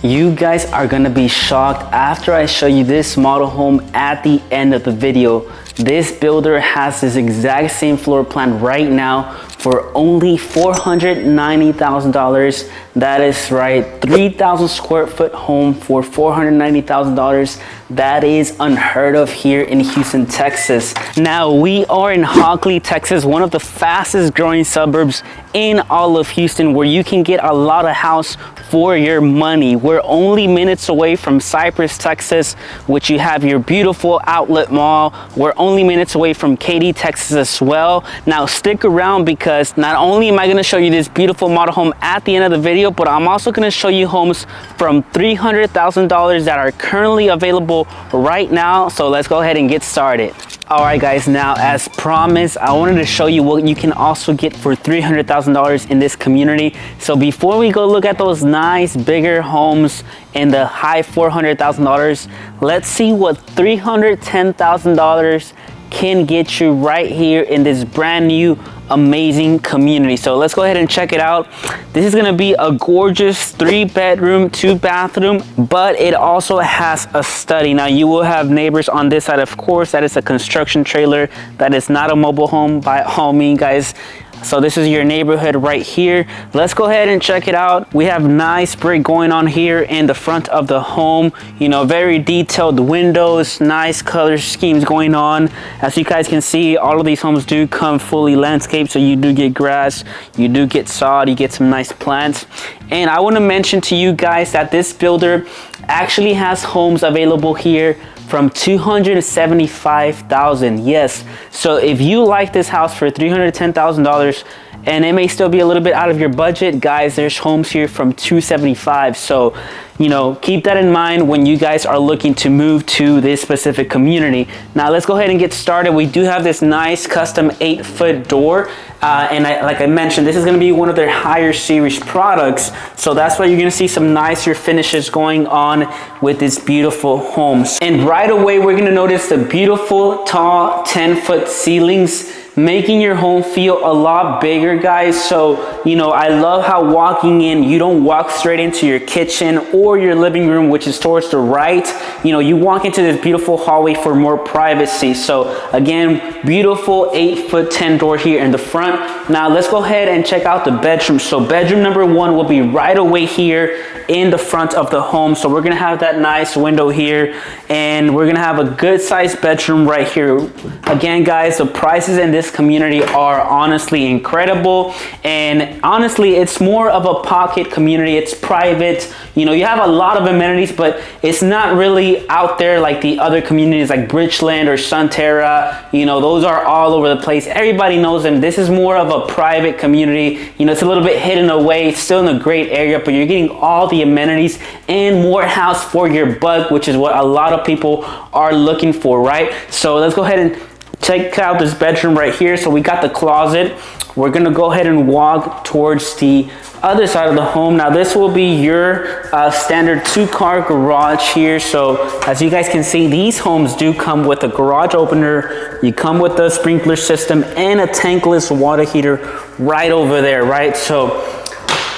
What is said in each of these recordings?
You guys are gonna be shocked after I show you this model home at the end of the video. This builder has this exact same floor plan right now for only $490,000. That is right, 3,000 square foot home for $490,000. That is unheard of here in Houston, Texas. Now we are in Hockley, Texas, one of the fastest growing suburbs in all of Houston, where you can get a lot of house for your money. We're only minutes away from Cypress, Texas, which you have your beautiful outlet mall. We're only minutes away from Katy, Texas as well. Now stick around, because not only am I gonna show you this beautiful model home at the end of the video, but I'm also gonna show you homes from $300,000 that are currently available right now. So let's go ahead and get started. All right guys, now as promised, I wanted to show you what you can also get for $300,000 in this community. So before we go look at those nice bigger homes in the high $400,000, let's see what $310,000 can get you right here in this brand new amazing community. So let's go ahead and check it out. This is gonna be a gorgeous 3-bedroom, 2-bathroom, but it also has a study. Now you will have neighbors on this side, of course. That is a construction trailer. That is not a mobile home by all means, guys. So this is your neighborhood right here. Let's go ahead and check it out. We have nice brick going on here in the front of the home. You know, very detailed windows, nice color schemes going on. As you guys can see, all of these homes do come fully landscaped. So you do get grass, you do get sod, you get some nice plants. And I want to mention to you guys that this builder actually has homes available here from $275,000. Yes, so if you like this house for $310,000 and it may still be a little bit out of your budget, guys, there's homes here from $275,000. So you know, keep that in mind when you guys are looking to move to this specific community. Now let's go ahead and get started. We do have this nice custom 8-foot door. Like I mentioned, this is gonna be one of their higher series products. So that's why you're gonna see some nicer finishes going on with this beautiful homes. And right away, we're gonna notice the beautiful, tall, 10-foot ceilings, making your home feel a lot bigger, guys. So, you know, I love how walking in, you don't walk straight into your kitchen or your living room, which is towards the right. You know, you walk into this beautiful hallway for more privacy. So again, beautiful 8-foot 10 door here in the front. Now let's go ahead and check out the bedroom. So bedroom number 1 will be right away here in the front of the home. So we're gonna have that nice window here, and we're gonna have a good sized bedroom right here. Again, guys, the prices in this community are honestly incredible, and honestly, it's more of a pocket community. It's private. You know, you have a lot of amenities, but it's not really out there like the other communities like Bridgeland or Sunterra. You know, those are all over the place. Everybody knows them. This is more of a private community. You know, it's a little bit hidden away. It's still in a great area, but you're getting all the amenities and more house for your buck, which is what a lot of people are looking for, right? So let's go ahead and check out this bedroom right here. So we got the closet. We're gonna go ahead and walk towards the other side of the home. Now this will be your standard 2-car garage here. So as you guys can see, these homes do come with a garage opener. You come with the sprinkler system and a tankless water heater right over there, right? So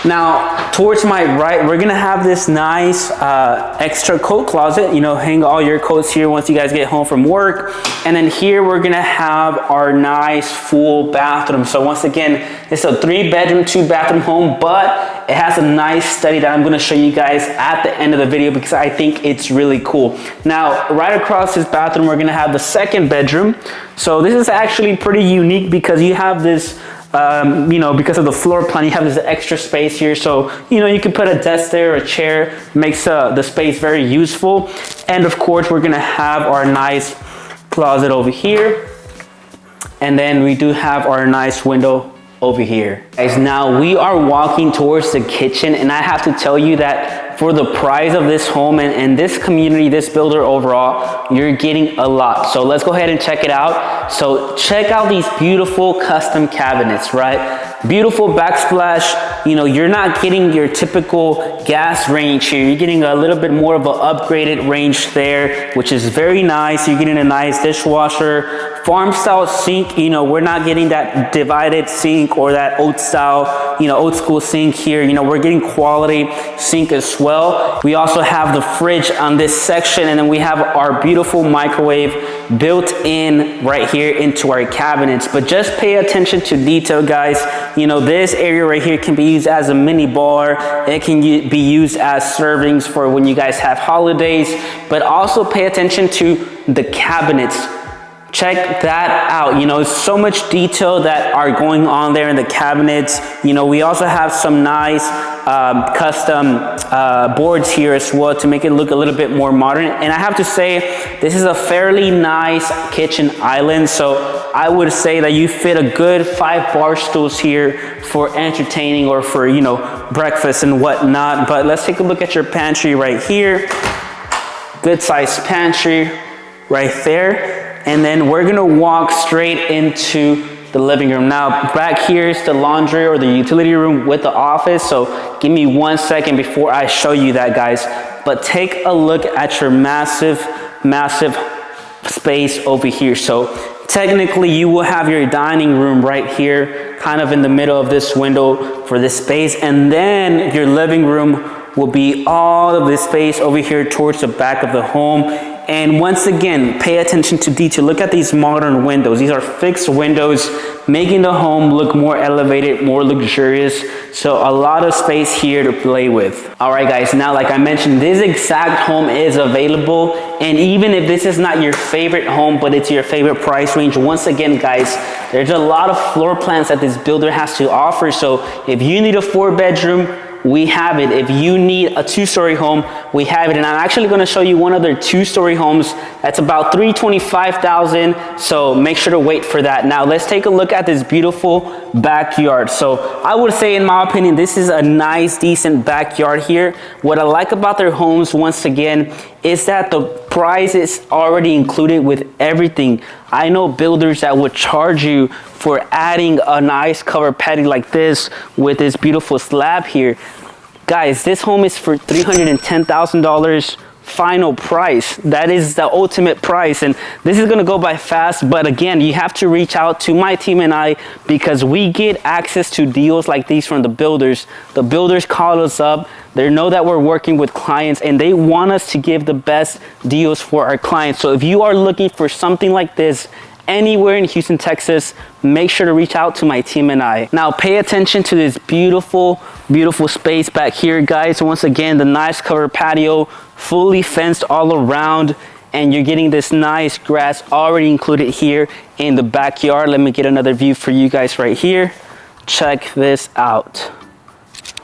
now, towards my right, we're gonna have this nice extra coat closet. You know, hang all your coats here once you guys get home from work. And then here we're gonna have our nice full bathroom. So once again, it's a 3-bedroom, 2-bathroom home, but it has a nice study that I'm gonna show you guys at the end of the video, because I think it's really cool. Now, right across this bathroom, we're gonna have the 2nd bedroom. So this is actually pretty unique, because you have this you know, because of the floor plan, you have this extra space here. So, you know, you can put a desk there, a chair, makes the space very useful. And of course, we're gonna have our nice closet over here. And then we do have our nice window over here. Guys, now we are walking towards the kitchen, and I have to tell you that for the price of this home and this community, this builder overall, you're getting a lot. So let's go ahead and check it out. So check out these beautiful custom cabinets, right? Beautiful backsplash. You know, you're not getting your typical gas range here. You're getting a little bit more of an upgraded range there, which is very nice. You're getting a nice dishwasher, farm style sink. You know, we're not getting that divided sink or that old style, you know, old school sink here. You know, we're getting quality sink as well. well. We also have the fridge on this section, and then we have our beautiful microwave built in right here into our cabinets. But just pay attention to detail, guys. You know, this area right here can be used as a mini bar. It can be used as servings for when you guys have holidays, but also pay attention to the cabinets. Check that out. You know, so much detail that are going on there in the cabinets. You know, we also have some nice custom boards here as well to make it look a little bit more modern. And I have to say, this is a fairly nice kitchen island. So I would say that you fit a good 5 bar stools here for entertaining or for, you know, breakfast and whatnot. But let's take a look at your pantry right here. Good sized pantry right there. And then we're gonna walk straight into the living room. Now, back here is the laundry or the utility room with the office. So give me 1 second before I show you that, guys. But take a look at your massive, massive space over here. So technically you will have your dining room right here, kind of in the middle of this window for this space. And then your living room will be all of this space over here towards the back of the home. And once again, pay attention to detail. Look at these modern windows. These are fixed windows, making the home look more elevated, more luxurious. So a lot of space here to play with. All right, guys, now like I mentioned, this exact home is available. And even if this is not your favorite home, but it's your favorite price range, once again, guys, there's a lot of floor plans that this builder has to offer. So if you need a 4-bedroom, we have it. If you need a 2-story home, we have it. And I'm actually going to show you one of their 2-story homes that's about $325,000. So make sure to wait for that. Now let's take a look at this beautiful backyard. So I would say, in my opinion, this is a nice, decent backyard here. What I like about their homes, once again, is that the price is already included with everything. I know builders that would charge you for adding a nice covered patio like this with this beautiful slab here. Guys, this home is for $310,000 final price. That is the ultimate price, and this is gonna go by fast. But again, you have to reach out to my team and I, because we get access to deals like these from the builders. The builders call us up. They know that we're working with clients and they want us to give the best deals for our clients. So if you are looking for something like this anywhere in Houston, Texas, make sure to reach out to my team and I. Now pay attention to this beautiful, beautiful space back here, guys. Once again, the nice covered patio, fully fenced all around, and you're getting this nice grass already included here in the backyard. Let me get another view for you guys right here. Check this out.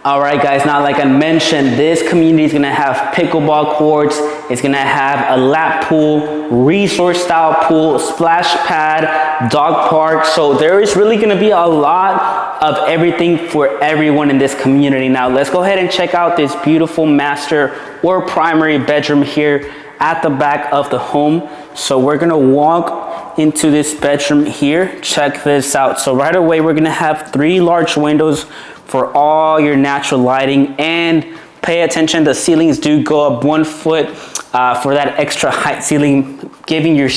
All right, guys, now like I mentioned, this community is gonna have pickleball courts. It's gonna have a lap pool, resort style pool, splash pad, dog park. So there is really gonna be a lot of everything for everyone in this community. Now let's go ahead and check out this beautiful master or primary bedroom here at the back of the home. So we're gonna walk into this bedroom here. Check this out. So right away, we're gonna have 3 large windows for all your natural lighting. And pay attention, the ceilings do go up 1 foot for that extra height ceiling, giving your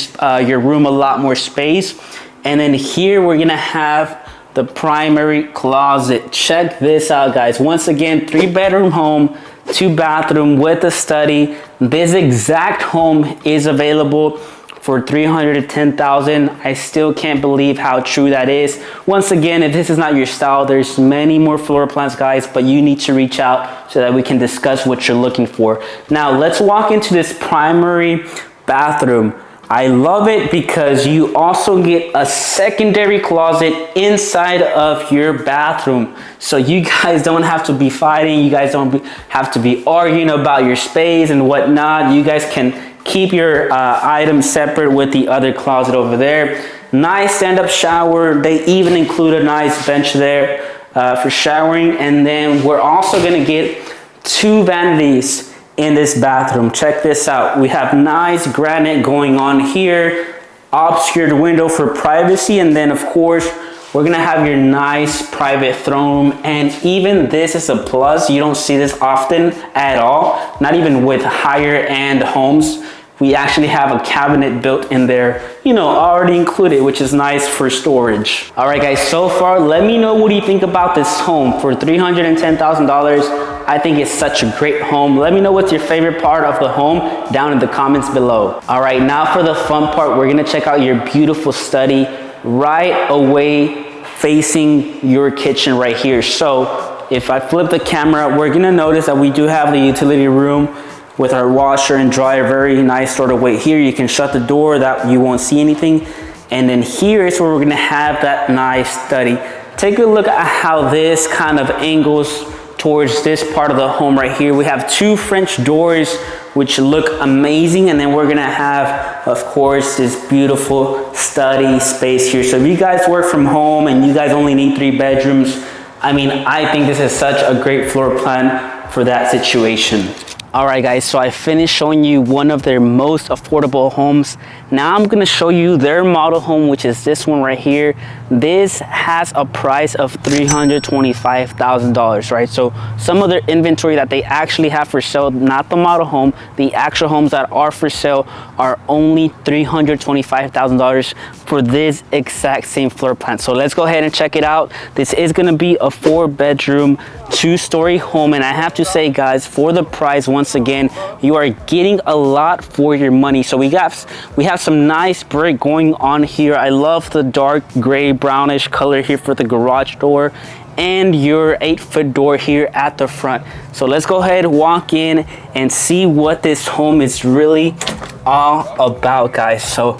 room a lot more space. And then here we're gonna have the primary closet. Check this out, guys. Once again, 3-bedroom home, 2-bathroom with a study. This exact home is available for $310,000. I still can't believe how true that is. Once again, if this is not your style, there's many more floor plans, guys, but you need to reach out so that we can discuss what you're looking for. Now, let's walk into this primary bathroom. I love it because you also get a secondary closet inside of your bathroom. So you guys don't have to be fighting. You guys don't have to be arguing about your space and whatnot. You guys can keep your items separate with the other closet over there. Nice stand-up shower. They even include a nice bench there for showering. And then we're also gonna get 2 vanities in this bathroom. Check this out. We have nice granite going on here, obscured window for privacy, and then of course we're gonna have your nice private throne room. And even this is a plus. You don't see this often at all, not even with higher end homes. we actually have a cabinet built in there, you know, already included, which is nice for storage. All right, guys, so far, let me know what do you think about this home for $310,000. I think it's such a great home. Let me know what's your favorite part of the home down in the comments below. All right, now for the fun part, we're gonna check out your beautiful study right away facing your kitchen right here. So if I flip the camera, we're gonna notice that we do have the utility room with our washer and dryer, very nice sort of way. Here you can shut the door, that you won't see anything. And then here is where we're gonna have that nice study. Take a look at how this kind of angles towards this part of the home right here. We have two French doors, which look amazing. And then we're gonna have, of course, this beautiful study space here. So if you guys work from home and you guys only need 3 bedrooms, I mean, I think this is such a great floor plan for that situation. All right, guys, so I finished showing you one of their most affordable homes. Now I'm gonna show you their model home, which is this one right here. This has a price of $325,000, right? So some of their inventory that they actually have for sale, not the model home, the actual homes that are for sale are only $325,000 for this exact same floor plan. So let's go ahead and check it out. This is gonna be a 4-bedroom, 2-story home. And I have to say, guys, for the price, once again, you are getting a lot for your money. So we have some nice brick going on here. I love the dark gray brownish color here for the garage door and your 8-foot door here at the front. So let's go ahead, walk in and see what this home is really all about, guys. So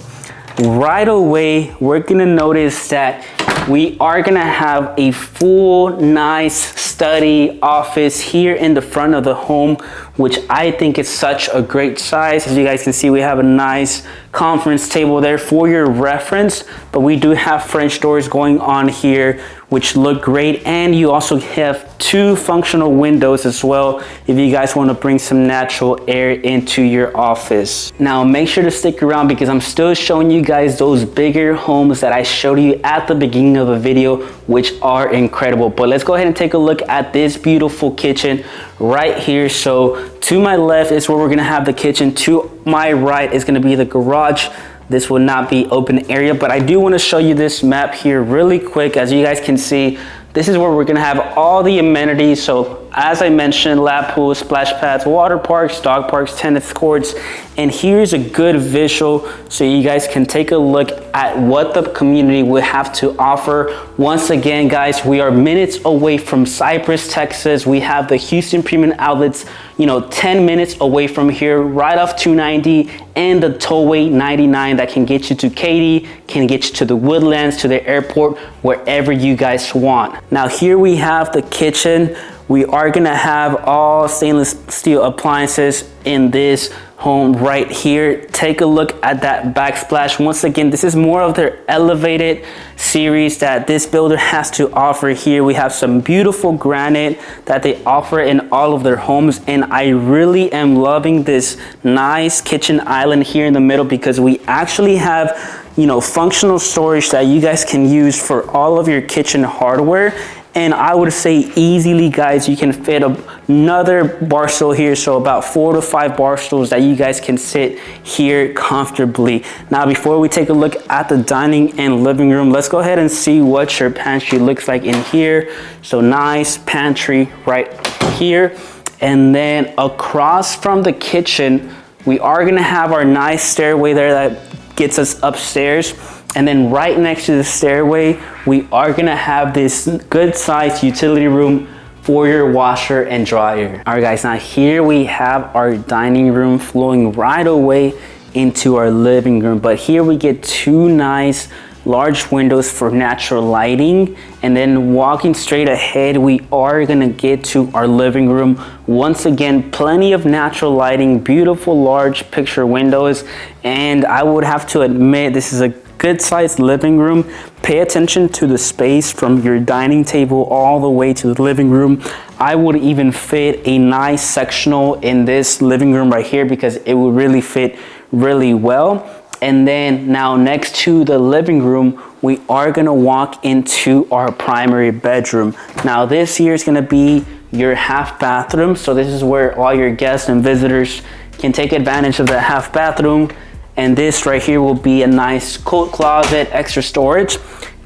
right away, we're gonna notice that we are gonna have a full nice study office here in the front of the home, which I think is such a great size. As you guys can see, we have a nice conference table there for your reference, but we do have French doors going on here, which look great. And you also have 2 functional windows as well if you guys want to bring some natural air into your office. Now make sure to stick around because I'm still showing you guys those bigger homes that I showed you at the beginning of the video, which are incredible. But let's go ahead and take a look at this beautiful kitchen right here. So to my left is where we're gonna have the kitchen. To my right is gonna be the garage. This will not be open area, but I do want to show you this map here really quick. As you guys can see, this is where we're gonna have all the amenities. So as I mentioned, lap pools, splash pads, water parks, dog parks, tennis courts. And here's a good visual so you guys can take a look at what the community would have to offer. Once again, guys, we are minutes away from Cypress, Texas. We have the Houston Premium Outlets, you know, 10 minutes away from here, right off 290, and the tollway 99 that can get you to Katy, can get you to the Woodlands, to the airport, wherever you guys want. Now here we have the kitchen. We are gonna have all stainless steel appliances in this home right here. Take a look at that backsplash. Once again, this is more of their elevated series that this builder has to offer here. We have some beautiful granite that they offer in all of their homes, and I really am loving this nice kitchen island here in the middle because we actually have, you know, functional storage that you guys can use for all of your kitchen hardware. And I would say easily, guys, you can fit another bar stool here. So about 4 to 5 bar stools that you guys can sit here comfortably. Now, before we take a look at the dining and living room, let's go ahead and see what your pantry looks like in here. So nice pantry right here. And then across from the kitchen, we are gonna have our nice stairway there that gets us upstairs. And then right next to the stairway, we are gonna have this good sized utility room for your washer and dryer. All right, guys, now here we have our dining room flowing right away into our living room. But here we get 2 nice large windows for natural lighting. And then walking straight ahead, we are gonna get to our living room. Once again, plenty of natural lighting, beautiful large picture windows. And I would have to admit, this is a good sized living room. Pay attention to the space from your dining table all the way to the living room. I would even fit a nice sectional in this living room right here because it would really fit really well. And then now next to the living room, we are gonna walk into our primary bedroom. Now this here is gonna be your half bathroom. So this is where all your guests and visitors can take advantage of the half bathroom. And this right here will be a nice coat closet, extra storage.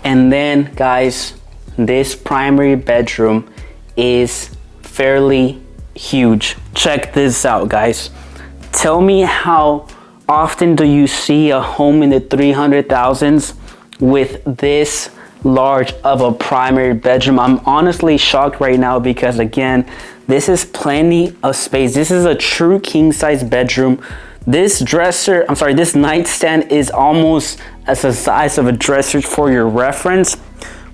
And then guys, this primary bedroom is fairly huge. Check this out, guys. Tell me, how often do you see a home in the 300,000s with this large of a primary bedroom? I'm honestly shocked right now because again, this is plenty of space. This is a true king size bedroom. This this nightstand is almost as the size of a dresser for your reference.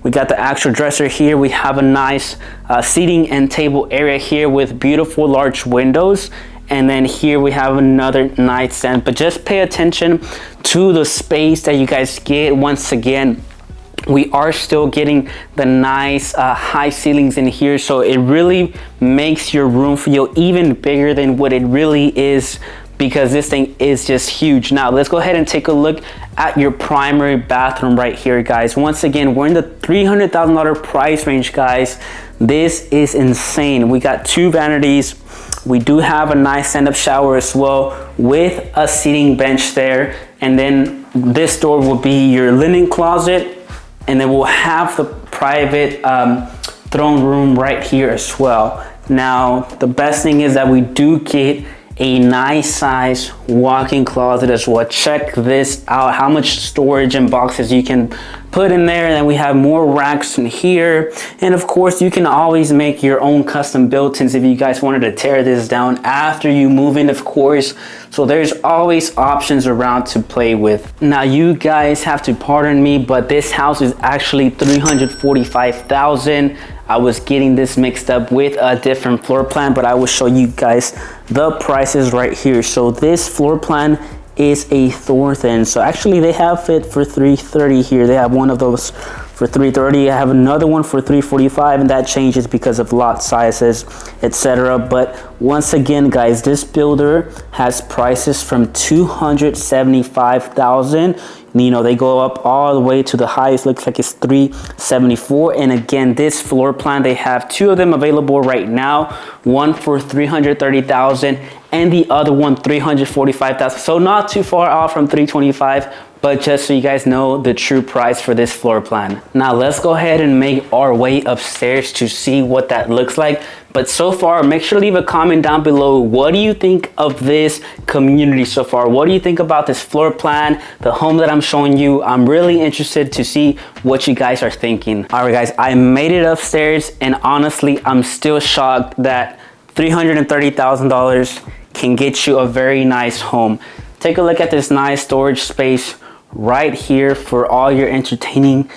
We got the actual dresser here. We have a nice seating and table area here with beautiful large windows. And then here we have another nightstand. But just pay attention to the space that you guys get. Once again, we are still getting the nice high ceilings in here. So it really makes your room feel even bigger than what it really is, because this thing is just huge. Now let's go ahead and take a look at your primary bathroom right here, guys. Once again, we're in the $300,000 price range, guys. This is insane. We got 2 vanities. We do have a nice stand-up shower as well with a seating bench there. And then this door will be your linen closet. And then we'll have the private throne room right here as well. Now, the best thing is that we do get a nice size walk-in closet as well. Check this out, how much storage and boxes you can put in there. And then we have more racks in here. And of course, you can always make your own custom built-ins if you guys wanted to tear this down after you move in, of course. So there's always options around to play with. Now you guys have to pardon me, but this house is actually $345,000. I was getting this mixed up with a different floor plan, but I will show you guys the prices right here. So this floor plan is a Thornton. So actually they have it for $330 here. They have one of those for $330. I have another one for $345, and that changes because of lot sizes, etc. But once again, guys, this builder has prices from $275,000. You know, they go up all the way to the highest, looks like it's $374. And again, this floor plan, they have 2 of them available right now, one for $330,000 and the other one $345,000. So not too far off from $325, but just so you guys know the true price for this floor plan. Now let's go ahead and make our way upstairs to see what that looks like. But so far, make sure to leave a comment down below. What do you think of this community so far? What do you think about this floor plan, the home that I'm showing you? I'm really interested to see what you guys are thinking. All right, guys, I made it upstairs, and honestly, I'm still shocked that $330,000 can get you a very nice home. Take a look at this nice storage space right here for all your entertaining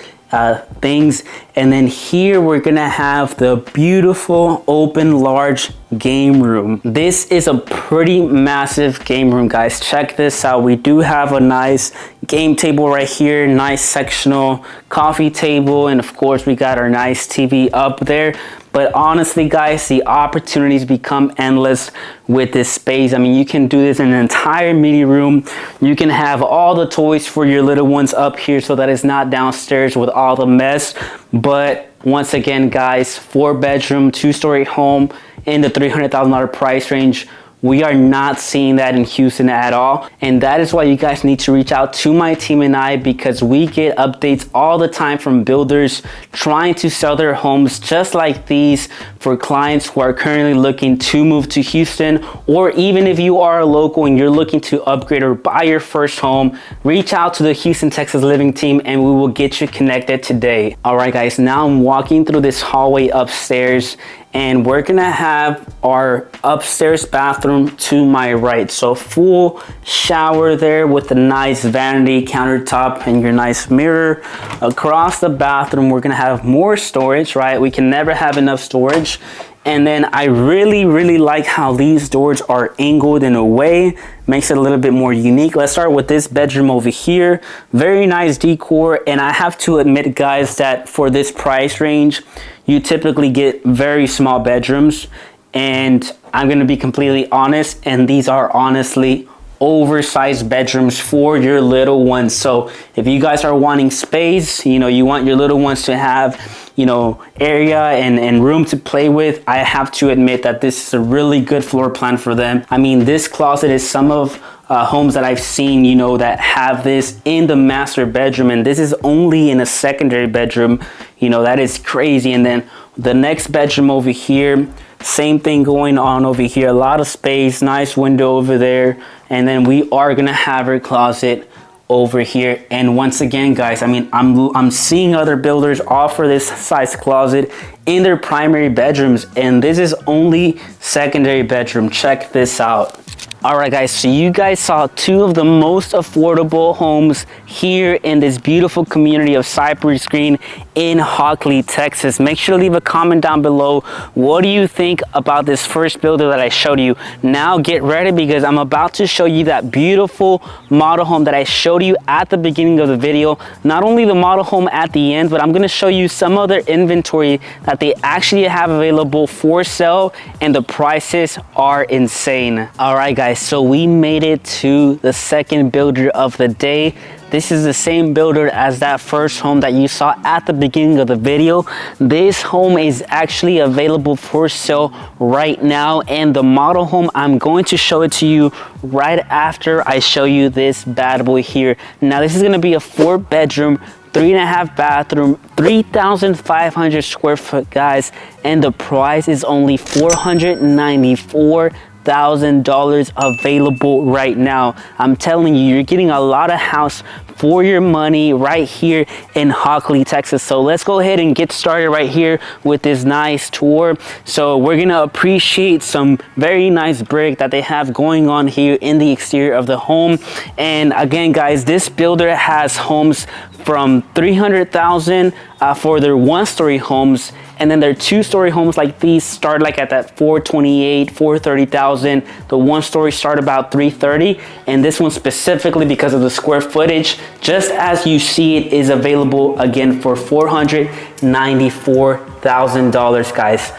things. And then here we're gonna have the beautiful open large game room. This is a pretty massive game room, guys. Check this out. We do have a nice game table right here, nice sectional coffee table, and of course we got our nice TV up there. But honestly, guys, the opportunities become endless with this space. I mean, you can do this in an entire mini room. You can have all the toys for your little ones up here so that it's not downstairs with all the mess. But once again, guys, 4-bedroom, 2-story home in the $300,000 price range. We are not seeing that in Houston at all. And that is why you guys need to reach out to my team and I, because we get updates all the time from builders trying to sell their homes just like these for clients who are currently looking to move to Houston. Or even if you are a local and you're looking to upgrade or buy your first home, reach out to the Houston, Texas Living team and we will get you connected today. All right, guys, now I'm walking through this hallway upstairs, and we're gonna have our upstairs bathroom to my right. So full shower there with a nice vanity countertop and your nice mirror. Across the bathroom, we're gonna have more storage, right? We can never have enough storage. And then I really like how these doors are angled in a way, makes it a little bit more unique. Let's start with this bedroom over here. Very nice decor. And I have to admit, guys, that for this price range, you typically get very small bedrooms. And I'm gonna be completely honest, and these are honestly oversized bedrooms for your little ones. So if you guys are wanting space, you know, you want your little ones to have, you know, area and room to play with, I have to admit that this is a really good floor plan for them. I mean, this closet is some of homes that I've seen, you know, that have this in the master bedroom, and this is only in a secondary bedroom. You know, that is crazy. And then the next bedroom over here, same thing going on over here. A lot of space, nice window over there. And then we are gonna have our closet over here. And once again, guys, I mean, I'm seeing other builders offer this size closet in their primary bedrooms, and this is only secondary bedroom. Check this out. All right, guys, so you guys saw two of the most affordable homes here in this beautiful community of Cypress Green in Hockley, Texas. Make sure to leave a comment down below. What do you think about this first builder that I showed you? Now get ready, because I'm about to show you that beautiful model home that I showed you at the beginning of the video. Not only the model home at the end, but I'm gonna show you some other inventory that they actually have available for sale, and the prices are insane. All right, guys, so we made it to the second builder of the day. This is the same builder as that first home that you saw at the beginning of the video. This home is actually available for sale right now, and the model home, I'm going to show it to you right after I show you this bad boy here. Now, this is gonna be a 4-bedroom, 3.5 bathroom, 3,500 square foot, guys, and the price is only $494,000 available right now. I'm telling you, you're getting a lot of house for your money right here in Hockley, Texas. So let's go ahead and get started right here with this nice tour. So we're gonna appreciate some very nice brick that they have going on here in the exterior of the home. And again, guys, this builder has homes from $300,000 for their 1-story homes, and then their 2-story homes like these start like at that $428,000, $430,000. The 1-story start about $330,000, and this one specifically, because of the square footage, just as you see it, is available again for $494,000, guys.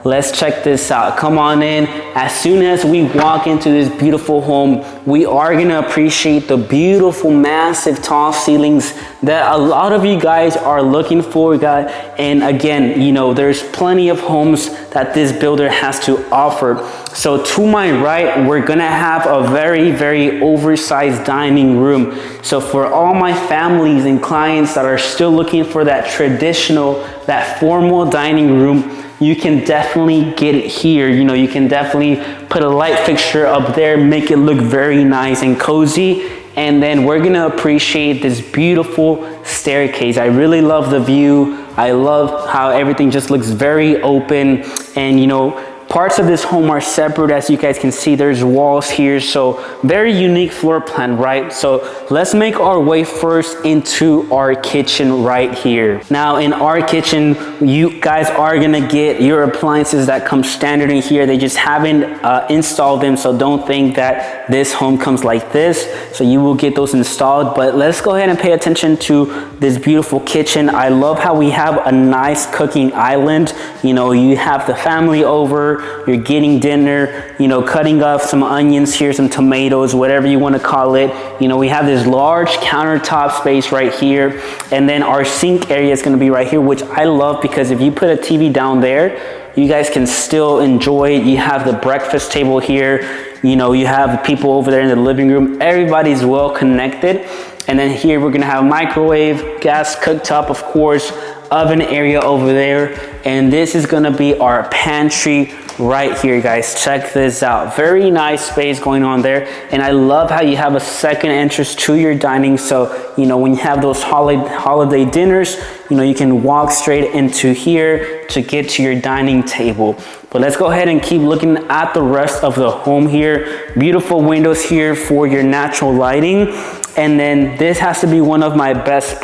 Let's check this out. Come on in. As soon as we walk into this beautiful home, we are gonna appreciate the beautiful, massive, tall ceilings that a lot of you guys are looking for, guys. And again, you know, there's plenty of homes that this builder has to offer. So to my right, we're gonna have a very, very oversized dining room. So for all my families and clients that are still looking for that traditional, that formal dining room, you can definitely get it here. You know, you can definitely put a light fixture up there, make it look very nice and cozy. And then we're gonna appreciate this beautiful staircase. I really love the view. I love how everything just looks very open. And you know, parts of this home are separate. As you guys can see, there's walls here. So very unique floor plan, right? So let's make our way first into our kitchen right here. Now in our kitchen, you guys are gonna get your appliances that come standard in here. They just haven't installed them, so don't think that this home comes like this. So you will get those installed, but let's go ahead and pay attention to this beautiful kitchen. I love how we have a nice cooking island. You know, you have the family over, you're getting dinner, you know, cutting up some onions here, some tomatoes, whatever you want to call it. You know, we have this large countertop space right here, and then our sink area is going to be right here, which I love, because if you put a TV down there, you guys can still enjoy it. You have the breakfast table here, you know, you have people over there in the living room. Everybody's well connected. And then here we're going to have a microwave, gas cooktop, of course, oven area over there. And this is going to be our pantry right here, guys. Check this out. Very nice space going on there. And I love how you have a second entrance to your dining. So, you know, when you have those holiday dinners, you know, you can walk straight into here to get to your dining table. But let's go ahead and keep looking at the rest of the home here. Beautiful windows here for your natural lighting. And then this has to be one of my best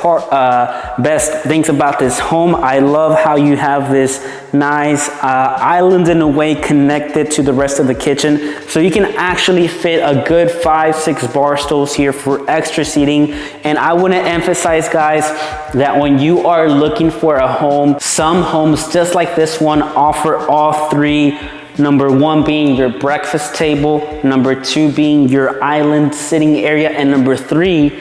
things about this home. I love how you have this nice island in a way connected to the rest of the kitchen. So you can actually fit a good 5-6 bar stools here for extra seating. And I want to emphasize, guys, that when you are looking for a home, some homes just like this one offer all 3 Number 1 being your breakfast table, number 2 being your island sitting area, and number 3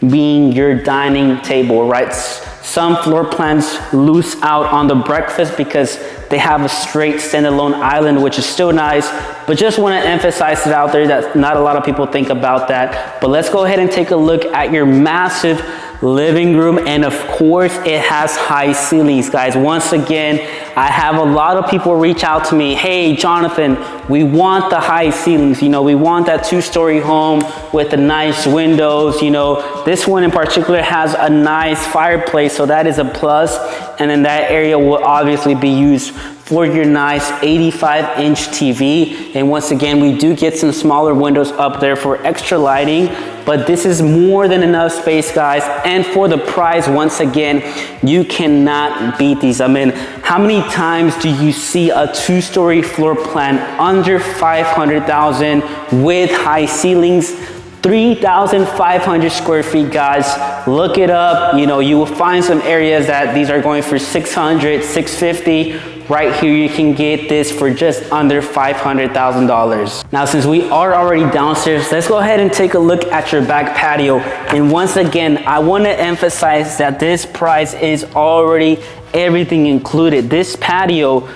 being your dining table, right? Some floor plans lose out on the breakfast because they have a straight standalone island, which is still nice, but just want to emphasize it out there that not a lot of people think about that. But let's go ahead and take a look at your massive living room, and of course it has high ceilings, guys. Once again, I have a lot of people reach out to me, hey Jonathan, we want the high ceilings, you know, we want that 2-story home with the nice windows, you know. This one in particular has a nice fireplace, so that is a plus, and then that area will obviously be used for your nice 85-inch TV. And once again, we do get some smaller windows up there for extra lighting, but this is more than enough space, guys. And for the price, once again, you cannot beat these. I mean, how many times do you see a 2-story floor plan under $500,000 with high ceilings? 3,500 square feet, guys. Look it up. You know, you will find some areas that these are going for 600, 650. Right here, you can get this for just under $500,000. Now, since we are already downstairs, let's go ahead and take a look at your back patio. And once again, I want to emphasize that this price is already everything included. This patio,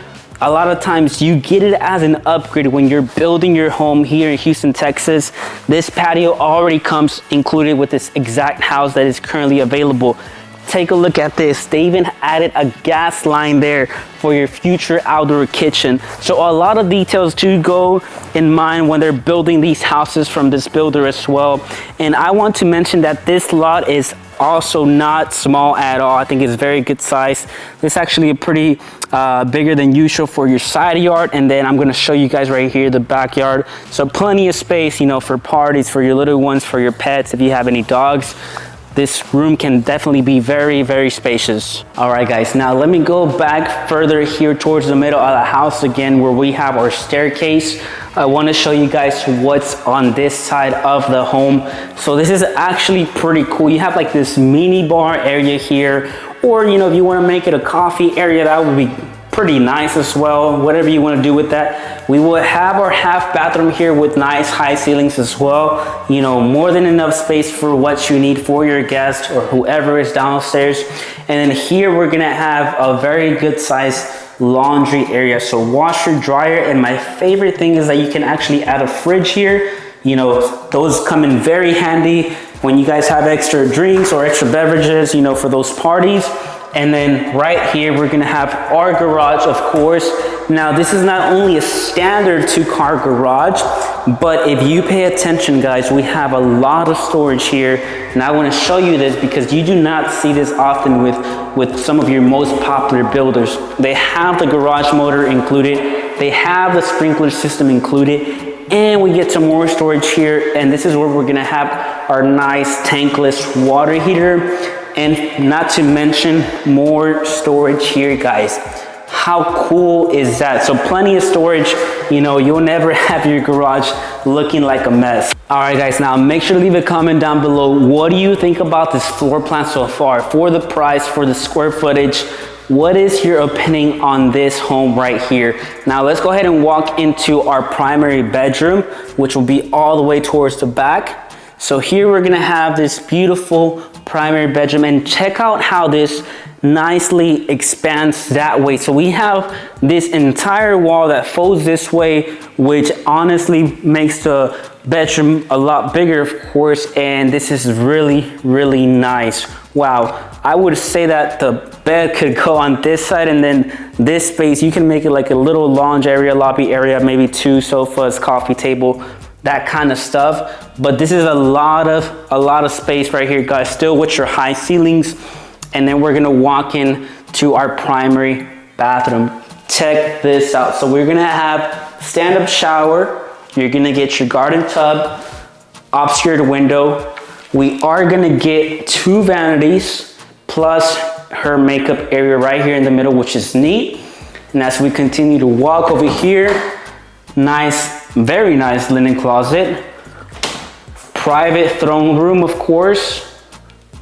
a lot of times you get it as an upgrade when you're building your home here in Houston, Texas. This patio already comes included with this exact house that is currently available. Take a look at this. They even added a gas line there for your future outdoor kitchen. So a lot of details do go in mind when they're building these houses from this builder as well. And I want to mention that this lot is also not small at all. I think it's very good size. This is actually a pretty bigger than usual for your side yard. And then I'm going to show you guys right here the backyard. So plenty of space, you know, for parties, for your little ones, for your pets, if you have any dogs. This room can definitely be very, very spacious. All right, guys, now let me go back further here towards the middle of the house again, where we have our staircase. I want to show you guys what's on this side of the home. So this is actually pretty cool. You have like this mini bar area here, or, you know, if you want to make it a coffee area, that would be pretty nice as well. Whatever you want to do with that. We will have our half bathroom here with nice high ceilings as well. You know, more than enough space for what you need for your guest or whoever is downstairs. And then here we're gonna have a very good size laundry area. So washer, dryer, and my favorite thing is that you can actually add a fridge here. You know, those come in very handy when you guys have extra drinks or extra beverages, you know, for those parties. And then right here, we're gonna have our garage, of course. Now, this is not only a standard 2-car garage, but if you pay attention, guys, we have a lot of storage here. And I wanna show you this because you do not see this often with some of your most popular builders. They have the garage motor included. They have the sprinkler system included. And we get some more storage here. And this is where we're gonna have our nice tankless water heater. And not to mention more storage here, guys. How cool is that? So plenty of storage. You know, you'll never have your garage looking like a mess. All right, guys, now make sure to leave a comment down below. What do you think about this floor plan so far? For the price, for the square footage, what is your opinion on this home right here? Now let's go ahead and walk into our primary bedroom, which will be all the way towards the back. So here we're gonna have this beautiful primary bedroom, and check out how this nicely expands that way. So we have this entire wall that folds this way, which honestly makes the bedroom a lot bigger, of course, and this is really, really nice. Wow, I would say that the bed could go on this side, and then this space, you can make it like a little lounge area, lobby area, maybe 2 sofas, coffee table, that kind of stuff. But this is a lot of space right here, guys, still with your high ceilings. And then we're gonna walk in to our primary bathroom. Check this out. So we're gonna have stand-up shower. You're gonna get your garden tub, obscured window. We are gonna get 2 vanities plus her makeup area right here in the middle, which is neat. And as we continue to walk over here, nice, very nice linen closet. Private throne room, of course.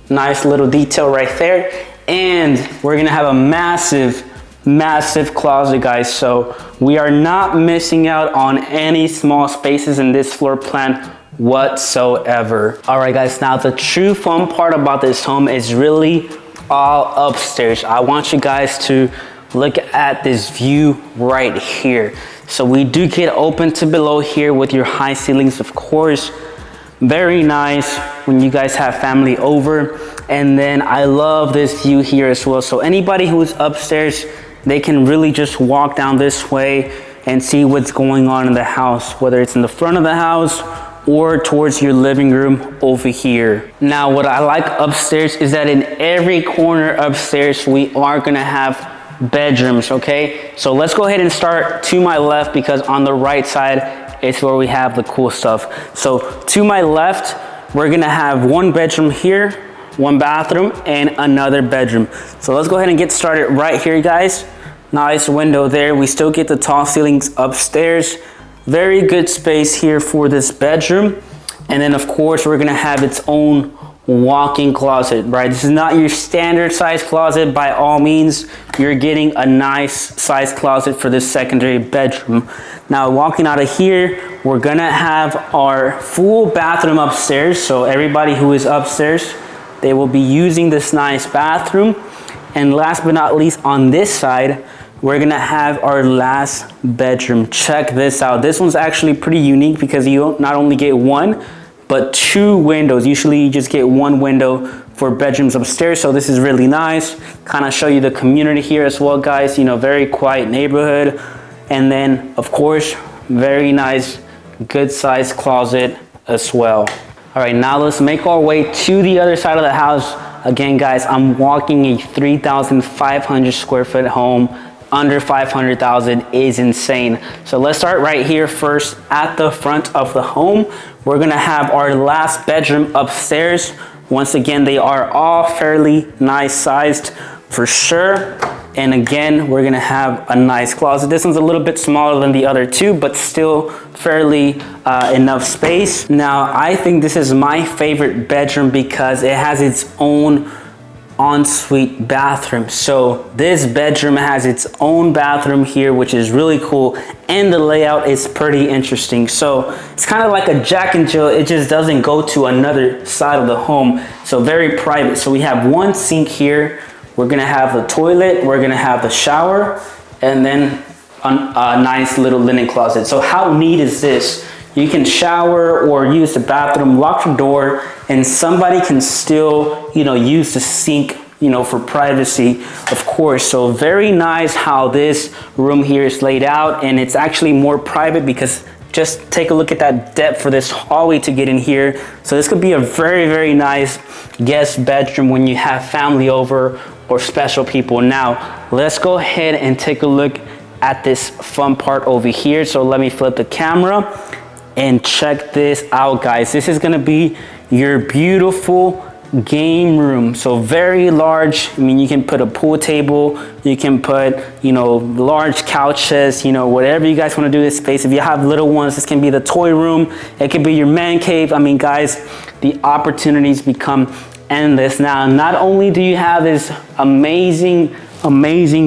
Nice little detail right there. And we're gonna have a massive massive closet, guys. So we are not missing out on any small spaces in this floor plan whatsoever. All right, guys, now the true fun part about this home is really all upstairs. I want you guys to look at this view right here. So we do get open to below here with your high ceilings, of course. Very nice when you guys have family over. And then I love this view here as well. So anybody who's upstairs, they can really just walk down this way and see what's going on in the house, whether it's in the front of the house or towards your living room over here. Now, what I like upstairs is that in every corner upstairs, we are gonna have bedrooms, okay? So let's go ahead and start to my left, because on the right side is where we have the cool stuff. So to my left, we're gonna have one bedroom here, one bathroom, and another bedroom. So let's go ahead and get started right here, guys. Nice window there. We still get the tall ceilings upstairs. Very good space here for this bedroom. And then of course, we're gonna have its own walk-in closet, right? This is not your standard size closet by all means. You're getting a nice size closet for this secondary bedroom. Now, walking out of here, we're gonna have our full bathroom upstairs. So everybody who is upstairs, they will be using this nice bathroom. And last but not least, on this side, we're gonna have our last bedroom. Check this out. This one's actually pretty unique because you not only get one, but two windows. Usually you just get one window for bedrooms upstairs. So this is really nice. Kind of show you the community here as well, guys. You know, very quiet neighborhood. And then of course, very nice, good sized closet as well. All right, now let's make our way to the other side of the house. Again, guys, I'm walking a 3,500 square foot home. Under 500,000 is insane. So let's start right here first at the front of the home. We're gonna have our last bedroom upstairs. Once again, they are all fairly nice sized for sure. And again, we're gonna have a nice closet. This one's a little bit smaller than the other two, but still fairly enough space. Now, I think this is my favorite bedroom because it has its own ensuite bathroom. So this bedroom has its own bathroom here, which is really cool, and the layout is pretty interesting. So it's kind of like a Jack and Jill. It just doesn't go to another side of the home, so very private. So we have one sink here, we're gonna have the toilet, we're gonna have the shower, and then a nice little linen closet. So how neat is this? You can shower or use the bathroom, lock your door, and somebody can still, you know, use the sink, you know, for privacy, of course. So very nice how this room here is laid out, and it's actually more private because just take a look at that depth for this hallway to get in here. So this could be a very, very nice guest bedroom when you have family over or special people. Now, let's go ahead and take a look at this fun part over here. So let me flip the camera. And check this out, guys. This is gonna be your beautiful game room. So very large. I mean, you can put a pool table, you can put, you know, large couches, you know, whatever you guys wanna do in this space. If you have little ones, this can be the toy room. It could be your man cave. I mean, guys, the opportunities become endless. Now, not only do you have this amazing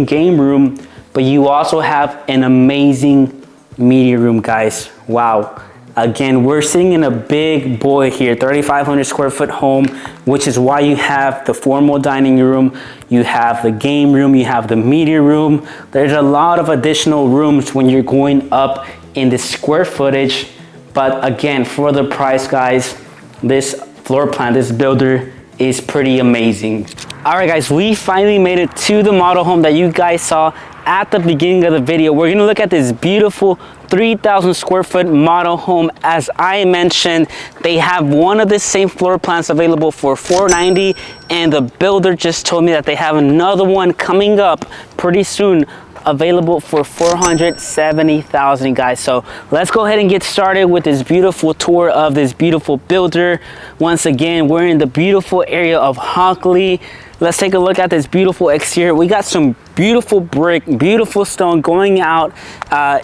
game room, but you also have an amazing media room, guys. Wow. Again, we're sitting in a big boy here, 3,500 square foot home, which is why you have the formal dining room, you have the game room, you have the media room. There's a lot of additional rooms when you're going up in the square footage. But again, for the price, guys, this floor plan, this builder is pretty amazing. All right, guys, we finally made it to the model home that you guys saw at the beginning of the video. We're gonna look at this beautiful 3,000 square foot model home. As I mentioned, they have one of the same floor plans available for $490, and the builder just told me that they have another one coming up pretty soon available for $470,000, guys. So let's go ahead and get started with this beautiful tour of this beautiful builder. Once again, we're in the beautiful area of Hockley. Let's take a look at this beautiful exterior. We got some beautiful brick, beautiful stone going out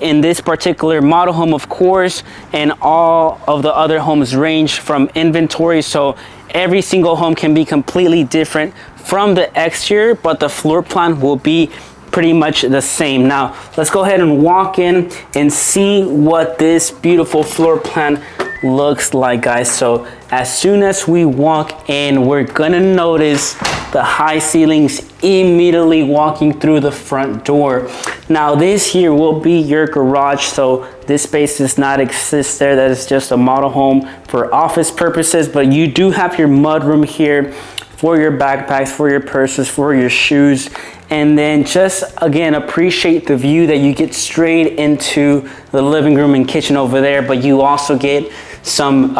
in this particular model home, of course, and all of the other homes range from inventory. So every single home can be completely different from the exterior, but the floor plan will be pretty much the same. Now, let's go ahead and walk in and see what this beautiful floor plan looks like, guys. So as soon as we walk in, we're gonna notice the high ceilings immediately walking through the front door. Now this here will be your garage, so this space does not exist there. That is just a model home for office purposes, but you do have your mudroom here for your backpacks, for your purses, for your shoes. And then just again, appreciate the view that you get straight into the living room and kitchen over there, but you also get some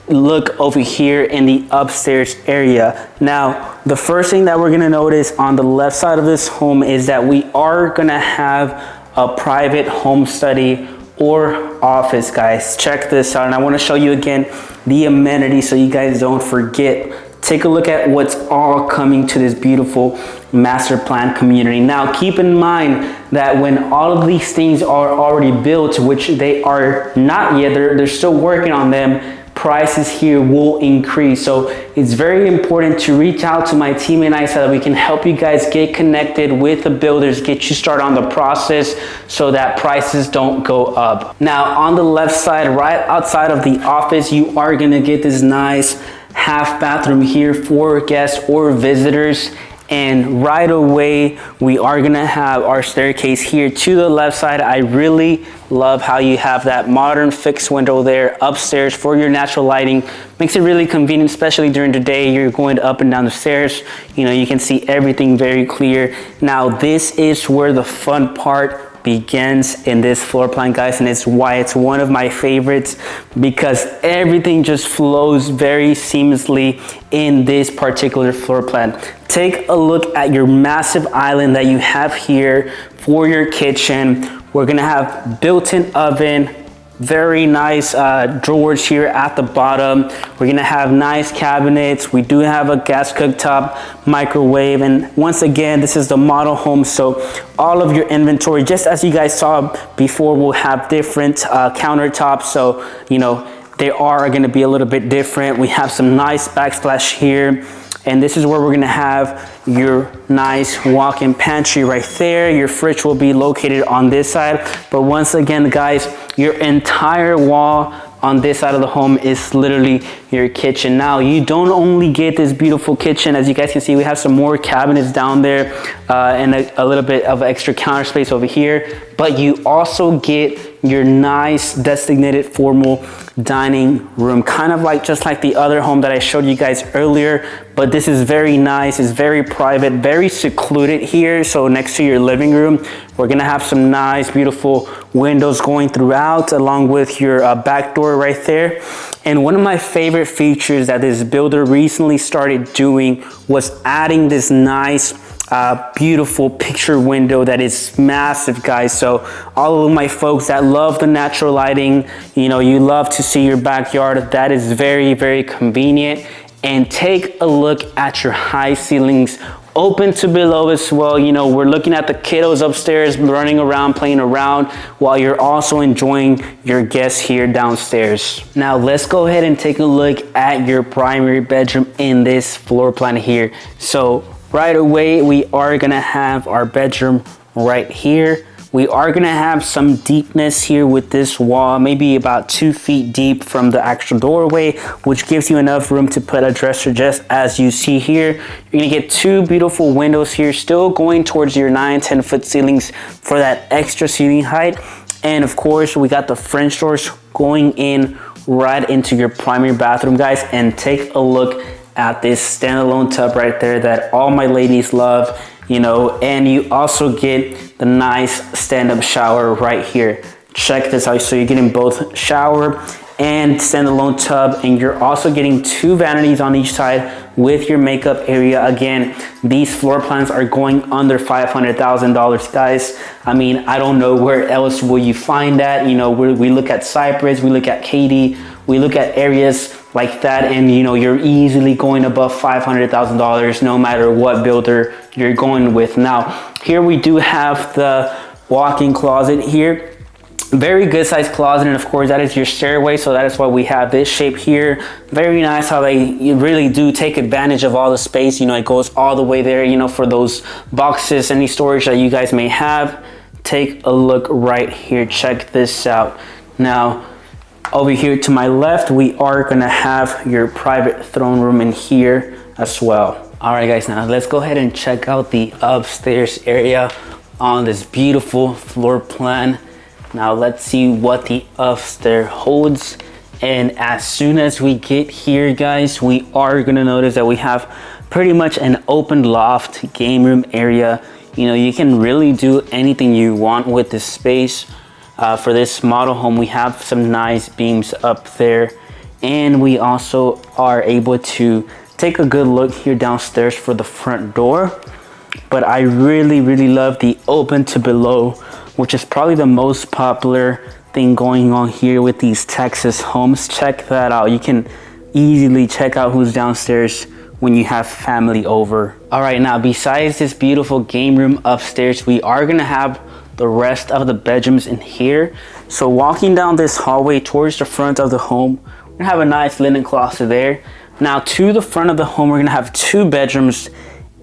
look over here in the upstairs area. Now, the first thing that we're gonna notice on the left side of this home is that we are gonna have a private home study or office, guys. Check this out, and I wanna show you again the amenities so you guys don't forget. Take a look at what's all coming to this beautiful master plan community. Now, keep in mind that when all of these things are already built, which they are not yet, they're still working on them, prices here will increase. So it's very important to reach out to my team and I so that we can help you guys get connected with the builders, get you started on the process so that prices don't go up. Now, on the left side, right outside of the office, you are gonna get this nice half bathroom here for guests or visitors. And right away, we are gonna have our staircase here to the left side. I really love how you have that modern fixed window there upstairs for your natural lighting. Makes it really convenient, especially during the day. You're going up and down the stairs. You know, you can see everything very clear. Now, this is where the fun part begins in this floor plan, guys, and it's why it's one of my favorites, because everything just flows very seamlessly in this particular floor plan. Take a look at your massive island that you have here for your kitchen. We're gonna have built-in oven, very nice drawers here at the bottom. We're gonna have nice cabinets. We do have a gas cooktop, microwave, and once again, this is the model home, so all of your inventory, just as you guys saw before, will have different countertops, so you know they are gonna be a little bit different. We have some nice backsplash here, and this is where we're gonna have your nice walk-in pantry right there. Your fridge will be located on this side. But once again, guys, your entire wall on this side of the home is literally your kitchen. Now, you don't only get this beautiful kitchen. As you guys can see, we have some more cabinets down there and a little bit of extra counter space over here. But you also get your nice designated formal dining room, kind of like just like the other home that I showed you guys earlier, but this is very nice. It's very private, very secluded here. So next to your living room, we're gonna have some nice, beautiful windows going throughout, along with your back door right there. And one of my favorite features that this builder recently started doing was adding this nice beautiful picture window that is massive, guys. So all of my folks that love the natural lighting, you know, you love to see your backyard, that is very, very convenient. And take a look at your high ceilings, open to below as well. You know, we're looking at the kiddos upstairs running around, playing around, while you're also enjoying your guests here downstairs. Now let's go ahead and take a look at your primary bedroom in this floor plan here. So right away, we are gonna have our bedroom right here. We are gonna have some deepness here with this wall, maybe about 2 feet deep from the actual doorway, which gives you enough room to put a dresser just as you see here. You're gonna get 2 beautiful windows here, still going towards your 9-10 foot ceilings for that extra ceiling height. And of course, we got the French doors going in right into your primary bathroom, guys. And take a look at this standalone tub right there that all my ladies love, you know, and you also get the nice stand-up shower right here. Check this out. So you're getting both shower and standalone tub, and you're also getting 2 vanities on each side with your makeup area. Again, these floor plans are going under $500,000, guys. I mean, I don't know where else will you find that. You know, we look at Cypress, we look at Katy, we look at areas like that, and you know, you're easily going above $500,000 no matter what builder you're going with. Now, here we do have the walk-in closet here. Very good sized closet, and of course that is your stairway, so that is why we have this shape here. Very nice how they really do take advantage of all the space. You know, it goes all the way there, you know, for those boxes, any storage that you guys may have. Take a look right here, check this out. Now over here to my left, we are gonna have your private throne room in here as well. All right guys, now let's go ahead and check out the upstairs area on this beautiful floor plan. Now let's see what the upstairs holds. And as soon as we get here, guys, we are gonna notice that we have pretty much an open loft game room area. You know, you can really do anything you want with this space. For this model home, we have some nice beams up there. And we also are able to take a good look here downstairs for the front door. But I really, really love the open to below, which is probably the most popular thing going on here with these Texas homes. Check that out. You can easily check out who's downstairs when you have family over. All right, now besides this beautiful game room upstairs, we are gonna have the rest of the bedrooms in here. So walking down this hallway towards the front of the home, we're gonna have a nice linen closet there. Now to the front of the home, we're gonna have 2 bedrooms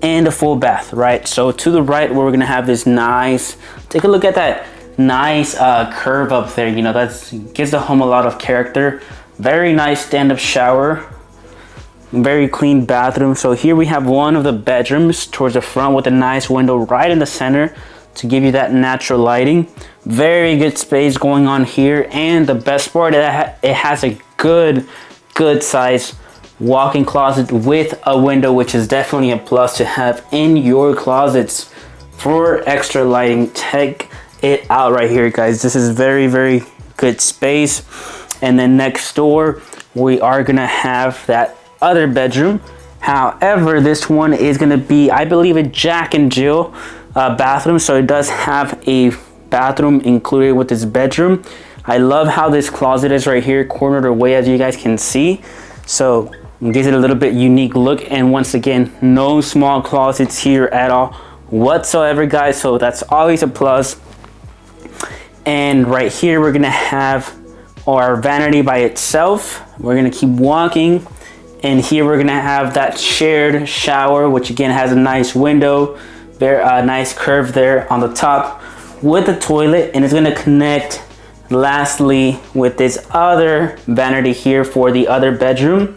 and a full bath, right? So to the right, we're gonna have this nice, take a look at that nice curve up there. You know, that gives the home a lot of character. Very nice stand-up shower, very clean bathroom. So here we have one of the bedrooms towards the front with a nice window right in the center to give you that natural lighting. Very good space going on here. And the best part, it has a good size walk-in closet with a window, which is definitely a plus to have in your closets for extra lighting. Check it out right here, guys. This is very good space. And then next door, we are gonna have that other bedroom. However, this one is gonna be, I believe, a Jack and Jill bathroom. So it does have a bathroom included with this bedroom. I love how this closet is right here, cornered away, as you guys can see. So it gives it a little bit unique look. And once again, no small closets here at all whatsoever, guys. So that's always a plus. And right here, we're gonna have our vanity by itself. We're gonna keep walking. And here we're gonna have that shared shower, which again has a nice window, very nice curve there on the top with the toilet. And it's gonna connect lastly with this other vanity here for the other bedroom.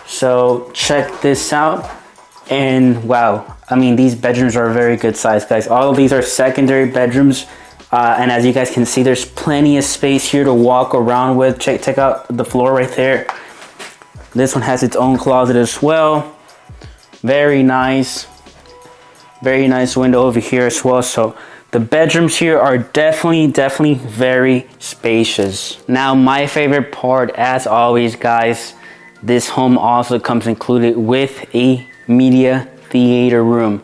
So check this out. And wow, I mean, these bedrooms are very good size, guys. All of these are secondary bedrooms. And as you guys can see, there's plenty of space here to walk around with. Check out the floor right there. This one has its own closet as well. Very nice window over here as well. So the bedrooms here are definitely very spacious. Now, my favorite part, as always, guys, this home also comes included with a media theater room.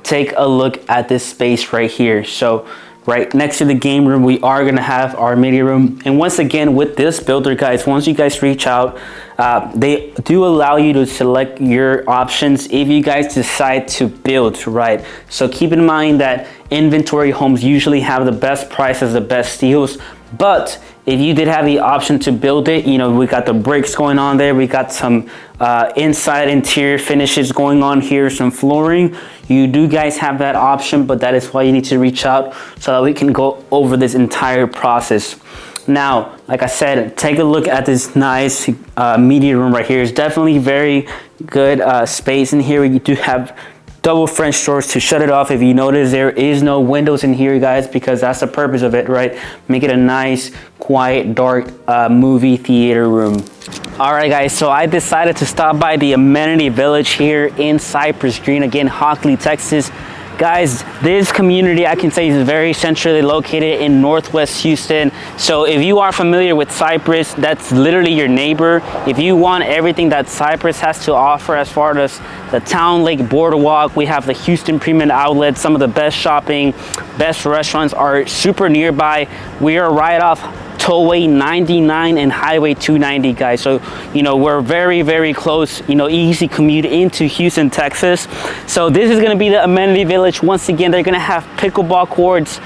Take a look at this space right here. So right next to the game room, we are gonna have our media room. And once again, with this builder, guys, once you guys reach out, they do allow you to select your options if you guys decide to build, right? So keep in mind that inventory homes usually have the best prices, the best deals. But if you did have the option to build it, you know, we got the bricks going on there. We got some inside interior finishes going on here, some flooring. You do guys have that option, but that is why you need to reach out so that we can go over this entire process. Now, like I said, take a look at this nice media room right here. It's definitely very good space in here. You do have double French doors to shut it off. If you notice, there is no windows in here, guys, because that's the purpose of it, right? Make it a nice, quiet, dark movie theater room. All right, guys, so I decided to stop by the amenity village here in Cypress Green, again, Hockley, Texas. Guys, this community, I can say, is very centrally located in Northwest Houston. So if you are familiar with Cypress, that's literally your neighbor. If you want everything that Cypress has to offer as far as the Town Lake Boardwalk, we have the Houston Premium Outlet. Some of the best shopping, best restaurants are super nearby. We are right off Tollway 99 and Highway 290, guys. So, you know, we're very, very close, you know, easy commute into Houston, Texas. So this is going to be the amenity village. Once again, they're going to have pickleball courts,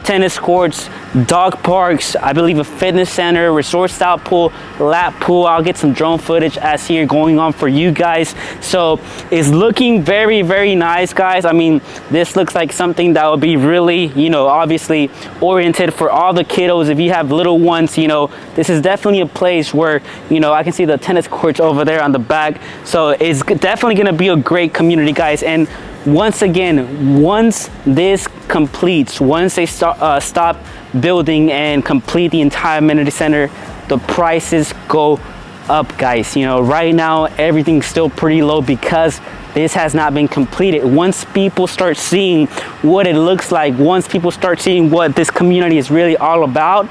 tennis courts, dog parks, I believe a fitness center, resort style pool, lap pool. I'll get some drone footage as here going on for you guys. So it's looking very, very nice, guys. I mean, this looks like something that would be really, you know, obviously oriented for all the kiddos. If you have little ones, you know, this is definitely a place where, you know, I can see the tennis courts over there on the back. So it's definitely gonna be a great community, guys. And once again, once this completes, once they stop building and complete the entire amenity center, the prices go up, guys. You know, right now everything's still pretty low because this has not been completed. Once people start seeing what it looks like, once people start seeing what this community is really all about,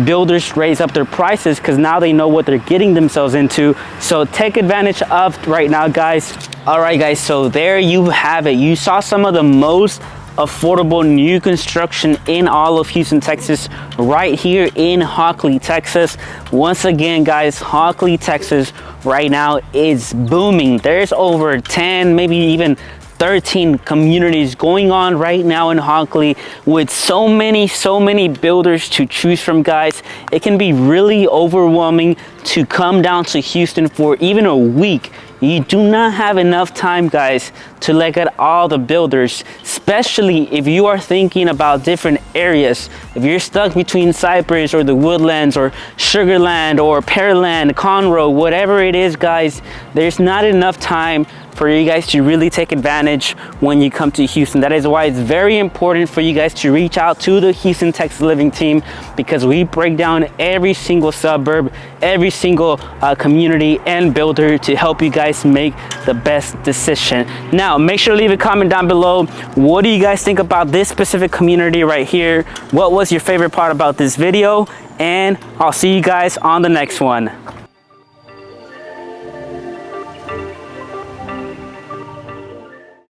builders raise up their prices because now they know what they're getting themselves into. So take advantage of right now, guys. All right, guys, so there you have it. You saw some of the most affordable new construction in all of Houston, Texas, right here in Hockley, Texas. Once again, guys, Hockley, Texas right now is booming. There's over 10, maybe even 13 communities going on right now in Hockley with so many builders to choose from, guys. It can be really overwhelming to come down to Houston for even a week. You do not have enough time, guys, to look at all the builders, especially if you are thinking about different areas. If you're stuck between Cypress or the Woodlands or Sugarland or Pearland, Conroe, whatever it is, guys, there's not enough time for you guys to really take advantage when you come to Houston. That is why it's very important for you guys to reach out to the Houston, Texas Living team, because we break down every single suburb, every single community and builder to help you guys make the best decision. Now, make sure to leave a comment down below. What do you guys think about this specific community right here? What was your favorite part about this video? And I'll see you guys on the next one.